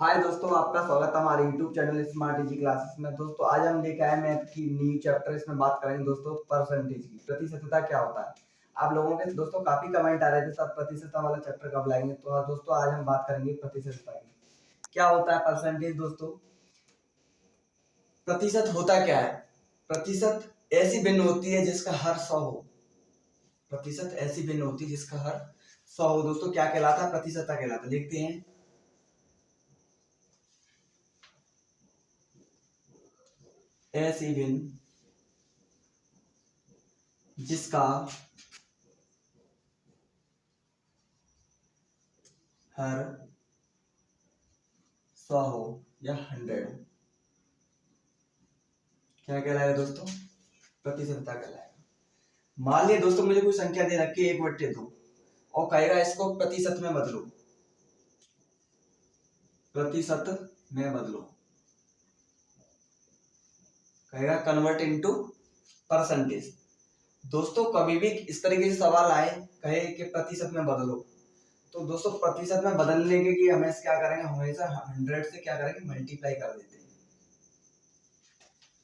हाय दोस्तों, आपका स्वागत है हमारे YouTube channel smart easy classes में। दोस्तों आज हम लेके आए मैथ की न्यू चैप्टर। इसमें बात करेंगे दोस्तों परसेंटेज की। प्रतिशतता क्या होता है। आप लोगों के दोस्तों काफी कमेंट आ रहे थे सब प्रतिशतता वाला चैप्टर कब लाएंगे, तो दोस्तों आज हम बात करेंगे प्रतिशतता की। क्या होता है परसेंटेज दोस्तों। प्रतिशत होता क्या है। प्रतिशत ऐसी भिन्न होती है जिसका हर 100 हो। प्रतिशत ऐसी भिन्न होती है जिसका हर 100 हो। दोस्तों क्या कहलाता है, प्रतिशतता कहलाता है। देखते हैं, ऐसी भिन्न जिसका हर 100 हो या 100 हो, क्या कहलाएगा दोस्तों, प्रतिशतता कहलाएगा। मान लिया दोस्तों मुझे कोई संख्या दे रखी है 1/2 और कहेगा इसको प्रतिशत में बदलो। प्रतिशत में बदलो कहेगा कन्वर्ट इनटू परसेंटेज। दोस्तों कभी भी इस तरीके से सवाल आए, कहे कि प्रतिशत में बदलो, तो दोस्तों प्रतिशत में बदलने के लिए हमें क्या करेंगे, हमेशा 100 से क्या करेंगे, मल्टीप्लाई कर देते हैं।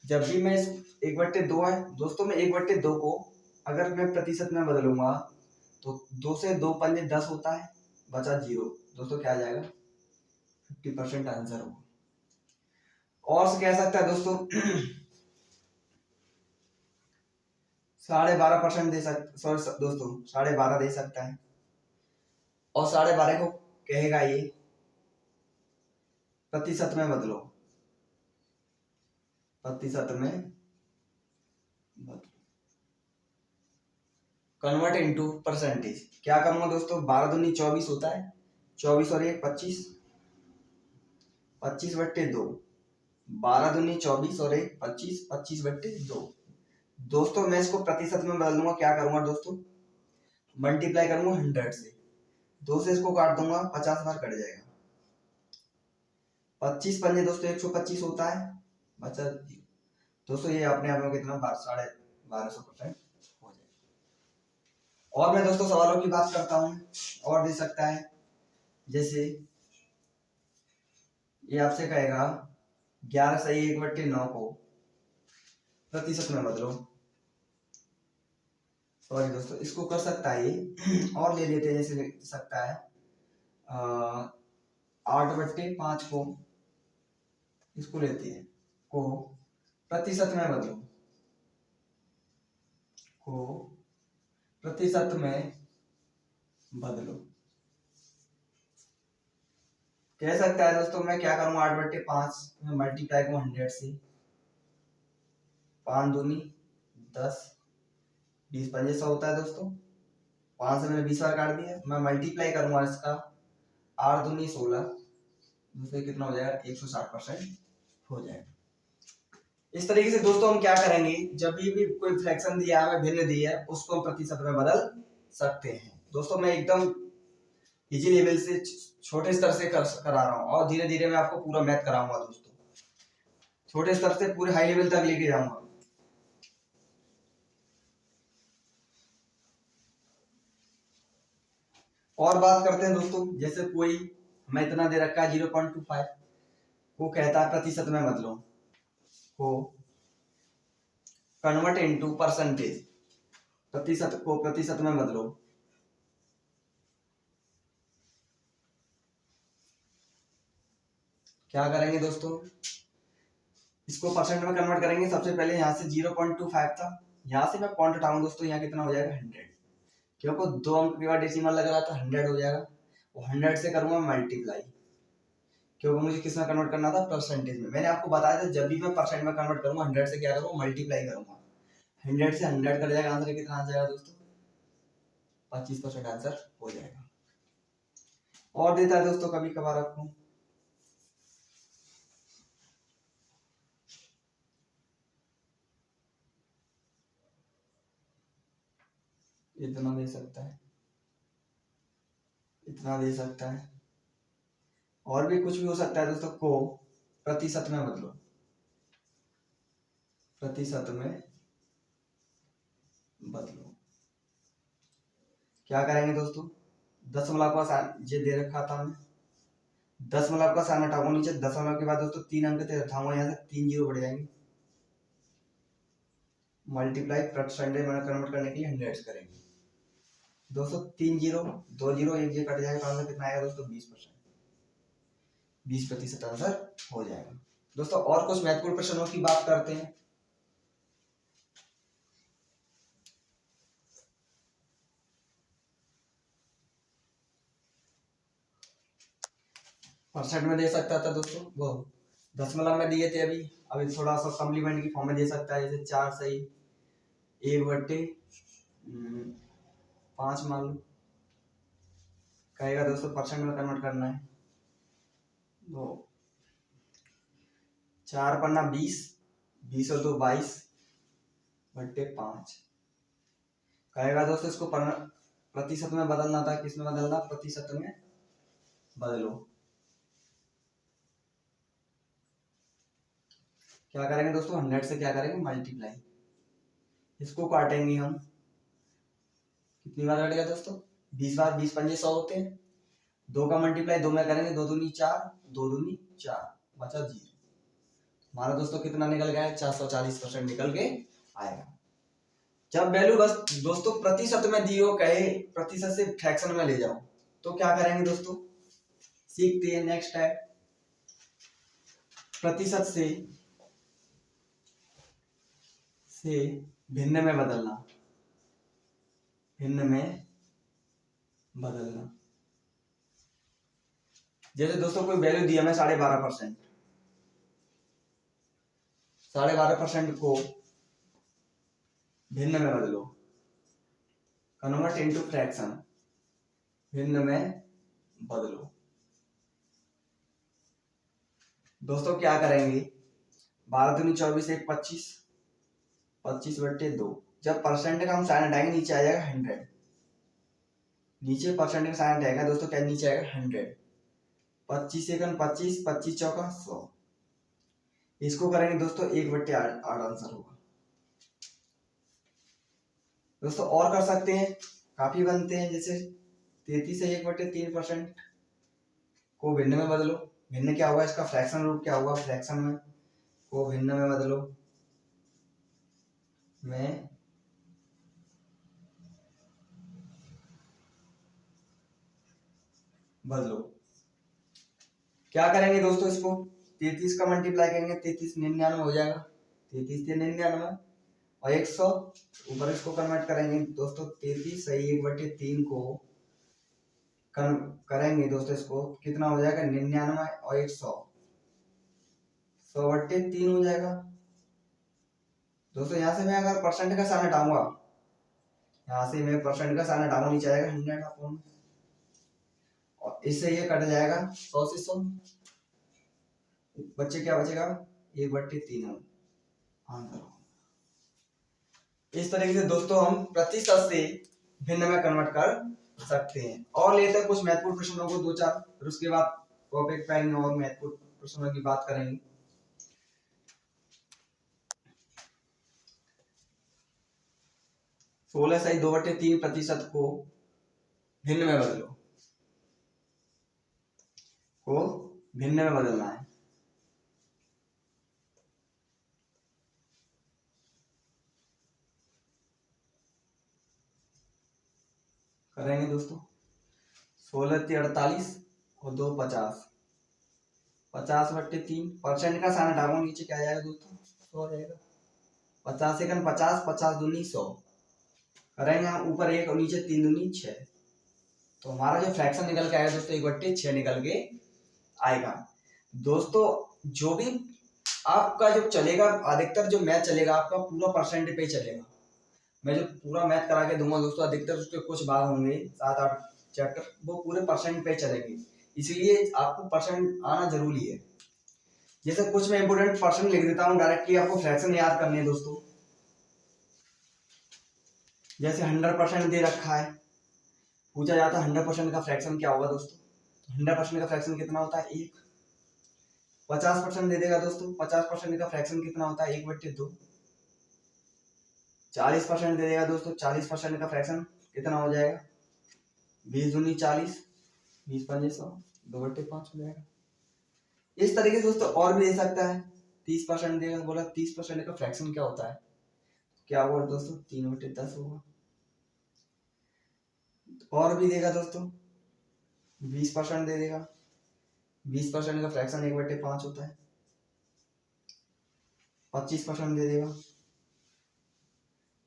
जब भी मैं इस 1/2 है दोस्तों, मैं 1/2 को अगर मैं प्रतिशत में बदलूंगा तो 2 से 2 पंजे 10 होता है, बचा 0। दोस्तों क्या आ जाएगा, 50% आंसर होगा। और से कह सकता है दोस्तों 12.5% दे सकता, सॉरी दोस्तों 12.5 दे सकता है। और 12.5 को कहेगा ये प्रतिशत में बदलो, प्रतिशत में बदलो, कन्वर्ट इनटू परसेंटेज। क्या करूंगा दोस्तों, 12 दूनी 24 होता है, 24 और 1 25, 25/2। 12 दूनी 24 और 1 25, 25/2। दोस्तों मैं इसको प्रतिशत में बदल दूंगा। क्या करूंगा दोस्तों, मल्टीप्लाई करूंगा 100 से। 2 से इसको काट दूंगा, 50 बार कट जाएगा। 25 पंजे दोस्तों 125 होता है, बचा दोस्तों ये अपने आप में कितना 1250% हो जाएगा। और मैं दोस्तों सवालों की बात करता हूँ, और दे सकता है। जैसे ये आपसे कहेगा 11 सही 1/9 को प्रतिशत में बदलो। सॉरी दोस्तों इसको कर सकता है ये और ले लेते हैं। जैसे ले सकता है 8/5 को, इसको लेते हैं, को प्रतिशत में बदलो, को प्रतिशत में बदलो। कह सकता है दोस्तों मैं क्या करूंगा, 8/5 में मल्टीप्लाई करूँ 100 से, 5 दूनी 10, 20 पंजे 100 होता है दोस्तों। 5 से मैंने 20 बार काट दिया। मैं मल्टीप्लाई करूंगा इसका 8 दूनी 16, दूसरे कितना हो जाएगा, 160% हो जाएगा। इस तरीके से दोस्तों हम क्या करेंगे, जब भी कोई फ्रैक्शन दिया है, भिन्न दिया है, उसको हम प्रतिशत में बदल सकते हैं। दोस्तों मैं एकदम इजी लेवल से छोटे स्तर से करा रहा हूँ, और धीरे धीरे मैं आपको पूरा मैथ कराऊंगा दोस्तों। छोटे स्तर से पूरे हाई लेवल तक लेके जाऊंगा। और बात करते हैं दोस्तों, जैसे कोई हमें इतना दे रखा है 0.25, वो कहता है प्रतिशत में बदलो, को कन्वर्ट इनटू परसेंटेज, प्रतिशत को प्रतिशत में बदलो। क्या करेंगे दोस्तों, इसको परसेंट में कन्वर्ट करेंगे। सबसे पहले यहाँ से 0.25 था, यहाँ से मैं पॉइंट हटाऊंगा दोस्तों, यहाँ कितना हो जाएगा 100, क्योंकि 2 अंक के बाद डेसिमल लग रहा था, 100 हो जाएगा। वो 100 से करूंगा मल्टीप्लाई, क्योंकि मुझे किस में कन्वर्ट करना था, परसेंटेज में। मैंने आपको बताया था जब भी मैं परसेंट में कन्वर्ट करूंगा 100 से क्या करूंगा, मल्टीप्लाई करूंगा। 100 से 100 कर जाएगा, आंसर कितना आ जाएगा दोस्तों, 25% आंसर हो जाएगा। और देता है दोस्तों कभी कभार आपको, इतना दे सकता है, इतना दे सकता है, और भी कुछ भी हो सकता है दोस्तों। को प्रतिशत में बदलो, प्रतिशत में बदलो। क्या करेंगे दोस्तों, दशमलव का ये दे रखा था हमें, दशमलव का साइन हटाओ नीचे, दशमलव के बाद दोस्तों 3 अंक थे, हटाओ यहाँ से 3 जीरो बढ़ जाएंगे। मल्टीप्लाई परसेंट में कन्वर्ट करने के लिए हंड्रेड्स करेंगे दोस्तों। 3 जीरो 2 जीरो 1 जीरो कट जाएगा, तो आंसर कितना आएगा दोस्तों 20%, 20% आंसर हो जाएगा दोस्तों। और कुछ महत्वपूर्ण प्रश्नों की बात करते हैं। परसेंट में दे सकता था दोस्तों, वो दशमलव में दिए थे अभी। अभी थोड़ा सा कम्प्लीमेंट की फॉर्म में दे सकता है, जैसे 4 सही 1/5 मान लो, कहेगा दोस्तों परसेंट में कन्वर्ट करना है। तो 4 पन्ना 20, 20 और 2 22/5 कहेगा दोस्तों। इसको प्रतिशत में बदलना था, किस में बदलना, प्रतिशत में बदलो। क्या करेंगे दोस्तों, 100 से क्या करेंगे मल्टीप्लाई, इसको काटेंगे हम। कितनी बार कटेगा दोस्तों, 20 बार, 20 पंजे 100 होते हैं। 2 का मल्टीप्लाई 2 में करेंगे, 2 दूनी 4, 2 दूनी 4, बचा 0। हमारा दोस्तों कितना निकल गया है, 440% निकल के आएगा। जब वैल्यू बस दोस्तों प्रतिशत में दी हो, कहे प्रतिशत से फ्रैक्शन में ले जाओ, तो क्या करेंगे दोस्तों, सीखते हैं। नेक्स्ट है प्रतिशत से भिन्न में बदलना, भिन्न में बदलना। जैसे दोस्तों कोई वैल्यू दी हमें 12.5%, 12.5% को भिन्न में बदलो, कन्वर्ट इनटू फ्रैक्शन, भिन्न में बदलो। दोस्तों क्या करेंगे, 12 दूनी 24, 1 25, 25/2। जब परसेंट का हम साइन हटाएंगे नीचे आ जाएगा 100, नीचे परसेंट का साइन हटाएगा दोस्तों, क्या नीचे आएगा 100। 25 सेकंड 25, 25 चौका 100। इसको करेंगे दोस्तों 1/8 आंसर होगा दोस्तों। और कर सकते हैं, काफी बनते हैं। जैसे 33 से 1/3% को भिन्न में बदलो, भिन्न क्या होगा, इसका फ्रैक्शन रूट क्या होगा, फ्रैक्शन में को भिन्न में बदलो, में बदलो। क्या करेंगे दोस्तों, इसको 33 का मल्टीप्लाई करेंगे, 33 99 हो जाएगा, 33 से 99 और 100 ऊपर, इसको कन्वर्ट करेंगे दोस्तों। 33 सही 1/3 को करेंगे दोस्तों, इसको कितना हो जाएगा 99 और 100, 100/3 हो जाएगा दोस्तों। यहाँ से मैं अगर परसेंट का साइन हटाऊंगा, यहाँ से मैं परसेंट का साइन हटाऊंगा, नीचे आएगा 100 और इससे ये कट जाएगा 100 से 100, बच्चे क्या बचेगा 1/3 आंसर। इस तरीके से दोस्तों हम प्रतिशत से भिन्न में कन्वर्ट कर सकते हैं। और लेते हैं कुछ महत्वपूर्ण प्रश्नों को 2-4, फिर उसके बाद टॉपिक पैन और महत्वपूर्ण प्रश्नों की बात करेंगे। सोलह सही 2/3 प्रतिशत को भिन्न में बदलो, को भिन्न में बदलना है। करेंगे दोस्तों 16 × 48 और 2 50, 50/3 परसेंट का साइन हटाओ, नीचे क्या आएगा दोस्तों 100 जाएगा। 50 सेकंड 50, 50 दूनी 100 करेंगे हम, ऊपर 1 और नीचे 3 दूनी 6। तो हमारा जो फ्रैक्शन निकल के आएगा दोस्तों 1/6 निकल के आएगा दोस्तों। जो भी आपका जो चलेगा, अधिकतर जो मैथ चलेगा आपका पूरा परसेंट पे चलेगा। मैं जो पूरा मैथ करा के दूंगा दोस्तों, अधिकतर उसके कुछ भाग होंगे 7-8 चैप्टर, वो पूरे परसेंट पे चलेंगे, इसलिए आपको परसेंट आना जरूरी है। जैसे कुछ मैं इंपोर्टेंट परसेंट लिख देता हूँ, डायरेक्टली आपको फ्रैक्शन याद करने हैं दोस्तों। जैसे 100% दे रखा है, पूछा जाता है 100% का फ्रैक्शन क्या होगा दोस्तों। 100% का फ्रैक्शन कितना होता है 1। 50% दे देगा दोस्तों, 50% का फ्रैक्शन कितना होता है 1/2। 40% दे देगा दोस्तों, 40% का फ्रैक्शन कितना हो जाएगा 20 दूनी 40, 20 पंजे 100, 2/5 हो जाएगा। इस तरीके से दोस्तों और भी दे सकता है। 30% देगा, बोला 30% का फ्रैक्शन क्या होता है, क्या होगा दोस्तों, 3/10 होगा। और भी देगा दोस्तों, 20% दे देगा। 20% का फ्रैक्शन 1/5 होता है। 25% दे देगा।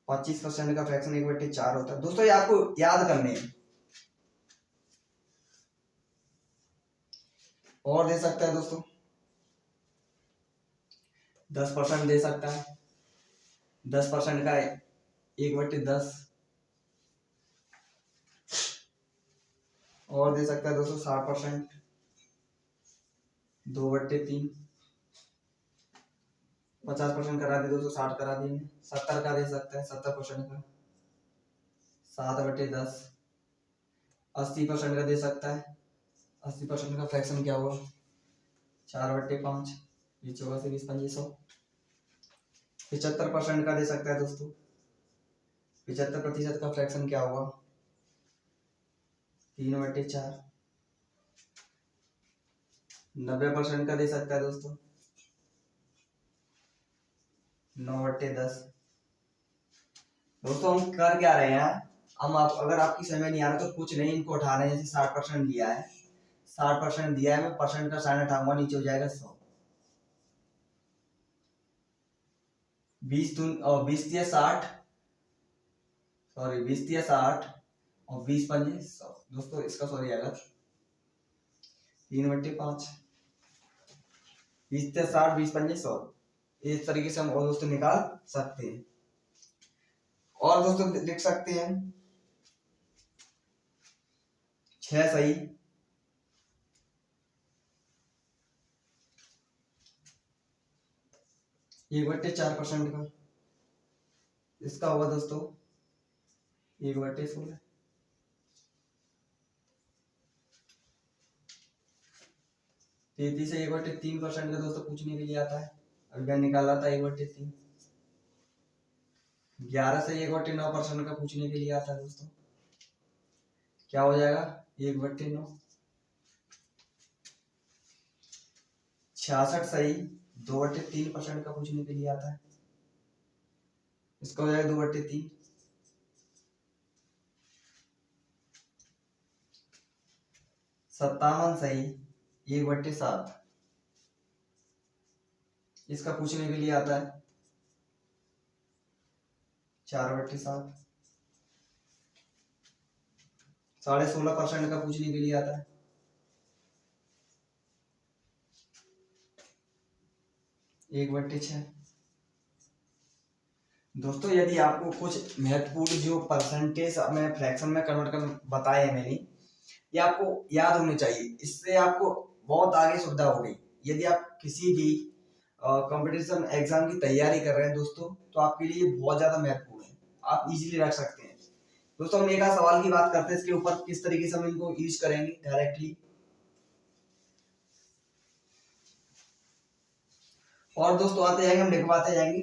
25% का फ्रैक्शन 1/4 होता है। दोस्तों ये आपको याद करने हैं। और दे सकता है दोस्तों, 10% दे सकता है। 10% का 1/10। और दे सकता है दोस्तों 60%, 2/3। 50% करा दे दोस्तों, 60 करा दिए। 70 का दे सकता है, 70% का 7/10। 80% का दे सकता है। 80% का फ्रैक्शन क्या हुआ, 4/5। ये 24 20 2500। 75% का दे सकता है दोस्तों। 75% का फ्रैक्शन क्या होगा, 3/4। 90% का दे सकता है दोस्तों, 9/10। दोस्तों हम कर क्या रहे हैं, हम आप अगर आपकी समझ में नहीं आ रहा तो कुछ नहीं, इनको उठा रहे हैं। जैसे 60% दिया है, 60% दिया है, मैं परसेंट का साइन हटाऊंगा, नीचे हो जाएगा 100। 20 दिया 60, सॉरी 20 दिया 60 और 20 5 100। दोस्तों इसका सॉरी आएगा 3/5। 20 दिया 60, 20 5 100। इस तरीके से हम और दोस्तों निकाल सकते हैं। और दोस्तों लिख सकते हैं 6 सही, 1/4% का इसका होगा दोस्तों 1/16। 33 से 1/3% का दोस्तों पूछने के लिए आता है। अभी मैंने निकाला था 1/3। 11 से 1/9% का पूछने के लिए आता है दोस्तों, क्या हो जाएगा 1/9। 66 सही, 2/3% का पूछने के लिए आता है, इसका हो जाएगा 2/3। 57 सही, 1/7। इसका पूछने के लिए आता है 4/7। 16.5% का पूछने के लिए आता है 1/6। दोस्तों यदि आपको कुछ महत्वपूर्ण जो परसेंटेज में फ्रैक्शन में कन्वर्ट कर बताए हैं मैंने, ये आपको याद होने चाहिए। इससे आपको बहुत आगे सुविधा हो गई। यदि आप किसी भी कंपटीशन एग्जाम की तैयारी कर रहे हैं दोस्तों, तो आपके लिए बहुत ज्यादा महत्वपूर्ण है, आप इजीली रख सकते हैं। दोस्तों हम एक सवाल की बात करते हैं, इसके ऊपर किस तरीके से हम इनको यूज करेंगे डायरेक्टली। और दोस्तों आते जाएंगे, हम लिखवाते जाएंगे।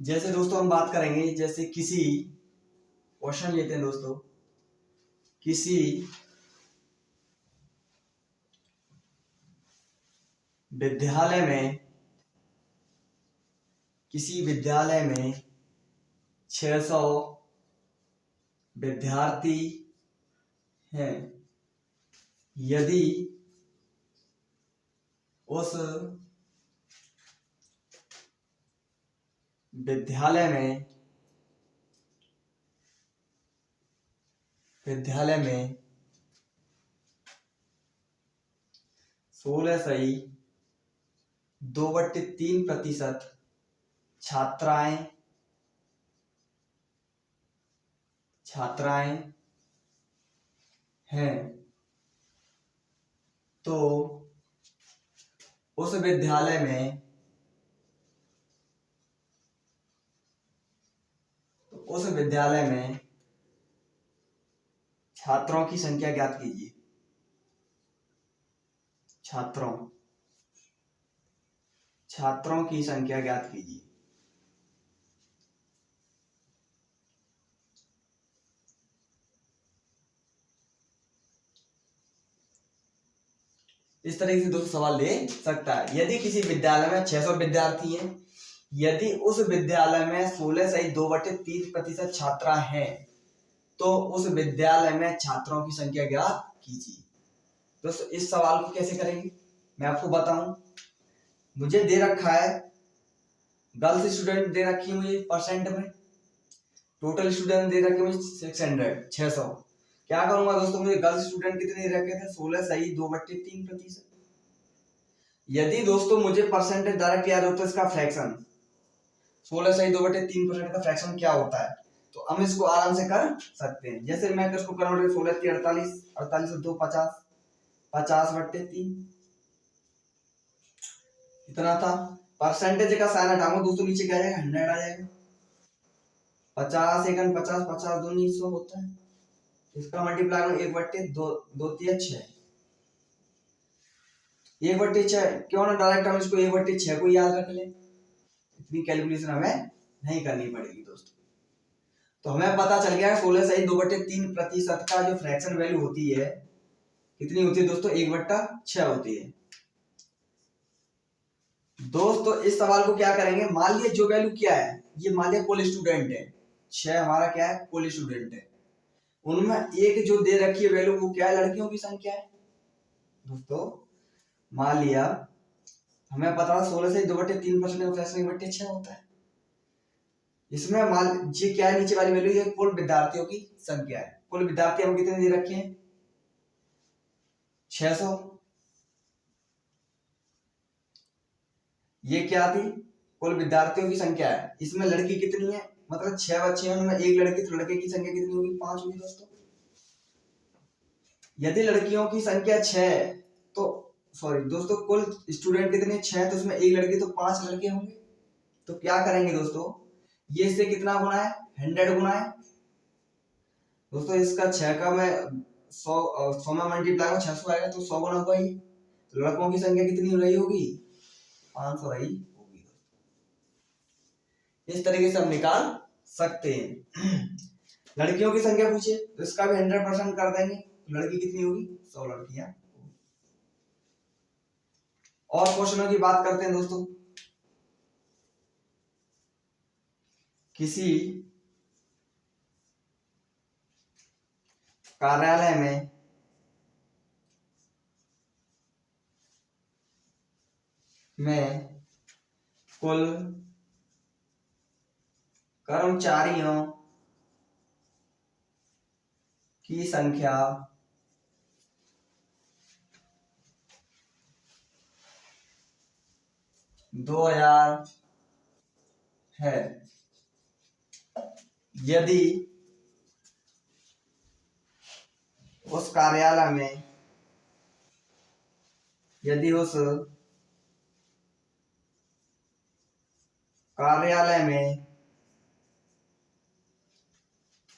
जैसे दोस्तों हम बात करेंगे, जैसे किसी क्वेश्चन लेते हैं दोस्तों, किसी विद्यालय में, किसी विद्यालय में 600 विद्यार्थी हैं। यदि उस विद्यालय में 16 सही 2/3% छात्राएं हैं, तो उस विद्यालय में छात्रों की संख्या ज्ञात कीजिए। छात्रों की संख्या ज्ञात कीजिए। इस तरीके से दोस्तों सवाल ले सकता है। यदि किसी विद्यालय में 600 विद्यार्थी हैं, यदि उस विद्यालय में 16/2/3% छात्रा हैं, तो उस विद्यालय में छात्रों की संख्या ज्ञात कीजिए। दोस्तों इस सवाल को कैसे करेंगे मैं आपको बताऊं। मुझे दे रखा है गर्ल्स स्टूडेंट दे रखी है मुझे परसेंट में, टोटल स्टूडेंट दे रखे मुझे 600। क्या करूंगा दोस्तों, मुझे गर्ल्स स्टूडेंट कितने दे रखे थे 16/2/3%। यदि दोस्तों मुझे परसेंटेज डायरेक्ट याद होता है इसका फ्रैक्शन 16/2/3% का फ्रैक्शन क्या होता है, तो हम इसको आराम से कर सकते हैं। जैसे मैं इसको कन्वर्ट 16 48 और 2 50 50/3 इतना था। परसेंटेज का साइन हटाऊंगा दोस्तों, नीचे क्या आ जाएगा 100 आ जाएगा। 50 एकन 50 50 दूनी 100 होता है। इसका मल्टीप्लाई करो 1/2 2 3 6 1/6। क्यों ना डायरेक्ट हम इसको 1/6 को याद रख लें, इतनी कैलकुलेशन हमें नहीं करनी पड़ेगी दोस्तों। तो हमें पता चल गया 16/2/3% का जो फ्रैक्शन वैल्यू होती है कितनी होती है दोस्तों 1/6 होती है। दोस्तों इस सवाल को क्या करेंगे, मान लिया जो वैल्यू क्या है, ये मान लिया कुल स्टूडेंट है 6, हमारा क्या है कुल स्टूडेंट है। उनमें एक जो दे रखी है वैल्यू वो क्या है, लड़कियों की संख्या है। दोस्तों मान लिया हमें पता है 16/2/3% का फ्रैक्शन 1/6 होता है। इसमें मान जी क्या है, नीचे वाली वैल्यू ये कुल विद्यार्थियों की संख्या है। कुल विद्यार्थी हम कितने दे रखे हैं 600। ये क्या थी कुल विद्यार्थियों की संख्या है, इसमें लड़की कितनी है, मतलब 6 बच्चे हैं उनमें एक लड़की, तो लड़के की संख्या कितनी होगी 5 होगी दोस्तों। यदि लड़कियों की संख्या 6 तो सॉरी दोस्तों कुल स्टूडेंट कितने 6, तो उसमें एक लड़की तो 5 लड़के होंगे। तो क्या करेंगे दोस्तों, ये इससे कितना गुना है 100 गुना है दोस्तों। इसका 6 का मैं 100 में मल्टीप्लाई 600 आएगा तो 100 गुना होगा ही। तो लड़कों की संख्या कितनी रही होगी 500 रही होगी। इस तरीके से हम निकाल सकते हैं। लड़कियों की संख्या पूछे तो इसका भी 100% कर देंगे, तो लड़की कितनी होगी 100 लड़कियां। और क्वेश्चनों की बात करते हैं दोस्तों। किसी कार्यालय में कुल कर्मचारियों की संख्या 2000 है। यदि उस कार्यालय में यदि उस कार्यालय में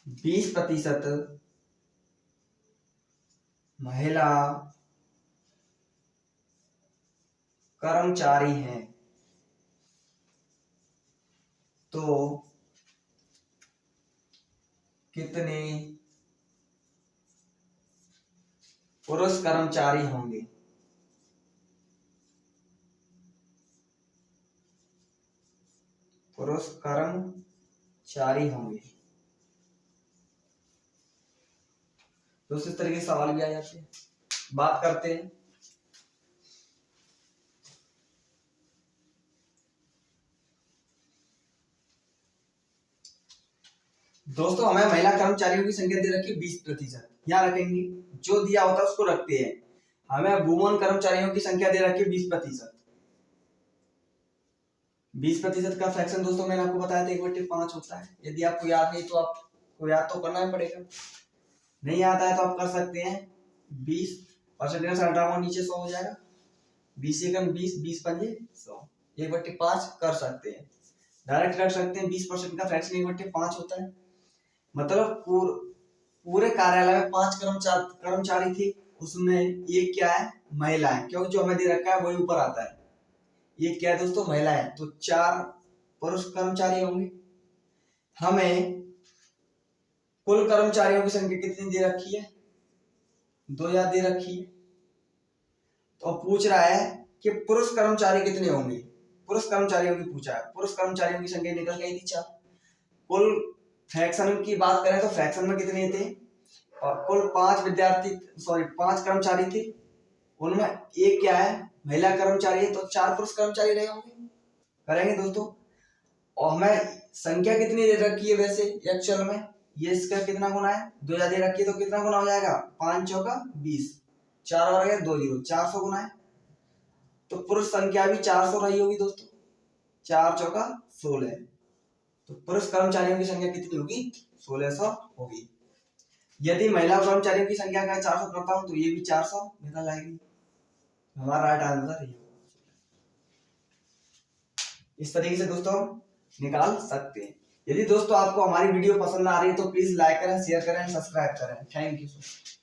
20% महिला कर्मचारी हैं, तो कितने पुरुष कर्मचारी होंगे। पुरुष कर्मचारी होंगे। तो इस तरीके से सवाल भी आ जाते हैं। बात करते हैं दोस्तों, हमें महिला कर्मचारियों की संख्या दे रखी है 20%, यहाँ रखेंगे जो दिया होता है उसको रखते हैं। हमें वुमन कर्मचारियों की संख्या दे रखी है 20%। 20% का फ्रैक्शन दोस्तों मैंने आपको बताया था 1/5 होता है। यदि आपको याद नहीं तो आपको याद तो करना ही पड़ेगा, नहीं आता है तो आप कर सकते हैं। 20% से हटाओ नीचे 100 हो जाएगा। 20 एकम 20 20 पंजे 100 1/5 कर सकते हैं। डायरेक्ट रख सकते हैं 20% का फ्रैक्शन 1/5 होता है। मतलब पूरे कार्यालय में 5 कर्मचारी थे, उसमें एक क्या है महिला है, क्योंकि जो हमें दे रखा है वही ऊपर आता है। ये क्या है दोस्तों महिला है, तो 4 पुरुष कर्मचारी होंगे। हमें कुल कर्मचारियों की संख्या कितनी दे रखी है 2000 दे रखी है। तो अब पूछ रहा है कि पुरुष कर्मचारी कितने होंगे, पुरुष कर्मचारियों की पूछा है। पुरुष कर्मचारियों की संख्या निकल गई थी 4। कुल फ्रैक्शन की बात करें तो फ्रैक्शन में कितने थे, और कुल 5 कर्मचारी थे, उनमें एक क्या है महिला कर्मचारी है, तो 4 पुरुष कर्मचारी रहे होंगे। करेंगे दोस्तों। और हमें संख्या कितनी दे रखी है वैसे एक्चुअल में, ये इसका कितना गुना है 2000 दे रखी है, तो कितना गुना हो जाएगा 5 चौका 20, 4 और 2 0, 400 गुना है। तो पुरुष संख्या भी 400 रही होगी दोस्तों, 4 चौका 16। तो पुरुष कर्मचारियों की संख्या कितनी होगी 1600 होगी। यदि महिला कर्मचारियों की संख्या का 400 करता हूं तो ये भी 400 निकल आएगी। हमारा राइट आंसर ये होगा। इस तरीके से दोस्तों हम निकाल सकते हैं। यदि दोस्तों आपको हमारी वीडियो पसंद आ रही है तो प्लीज लाइक करें, शेयर करें, सब्सक्राइब करें। Thank you so much.